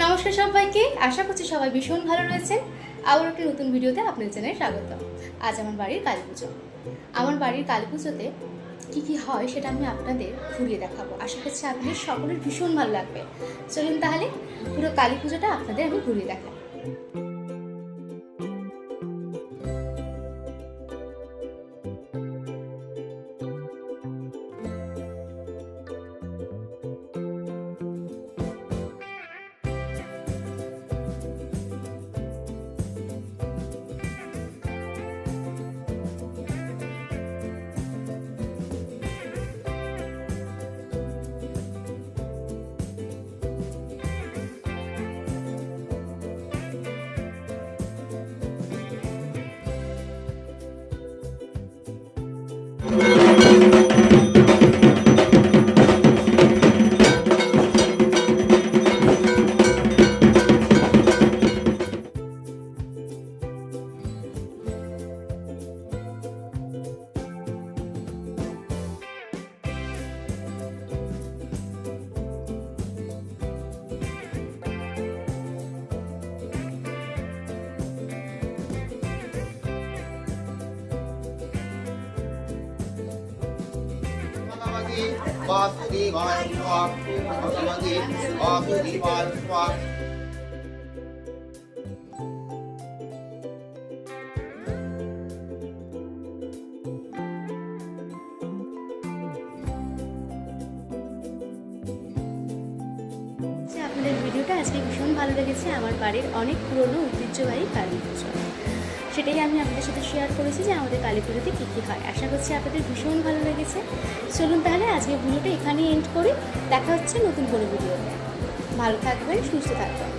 নমস্কার সবাইকে, আশা করছি সবাই ভীষণ ভালো রয়েছেন। আবার একটি নতুন ভিডিওতে আপনাদের জানাই স্বাগত। আজ আমার বাড়ির কালী পুজো। আমার বাড়ির কালী পুজোতে কী কী হয় সেটা আমি আপনাদের ঘুরিয়ে দেখাবো। আশা করছি আপনাদের সকলের ভীষণ ভালো লাগবে। চলুন তাহলে পুরো কালী পুজোটা আপনাদের আমি ঘুরিয়ে দেখাই। वासुदेवाय स्वाहा भगवते वासुदेवाय स्वाहा। আপনাদের ভিডিওটা আজকে ভীষণ ভালো লেগেছে। আমার বাড়ির অনেক পুরনো ঐতিহ্যবাহী কালী পুজো, সেটাই আমি আপনাদের সাথে শেয়ার করেছি যে আমাদের কালী পুজোতে কী কী হয়। আশা করছি আপনাদের ভীষণ ভালো লেগেছে। চলুন তাহলে আজকে ভিডিওটা এখানেই এন্ড করি। দেখা হচ্ছে নতুন কোনো ভিডিওতে। ভালো থাকবেন, সুস্থ থাকবেন।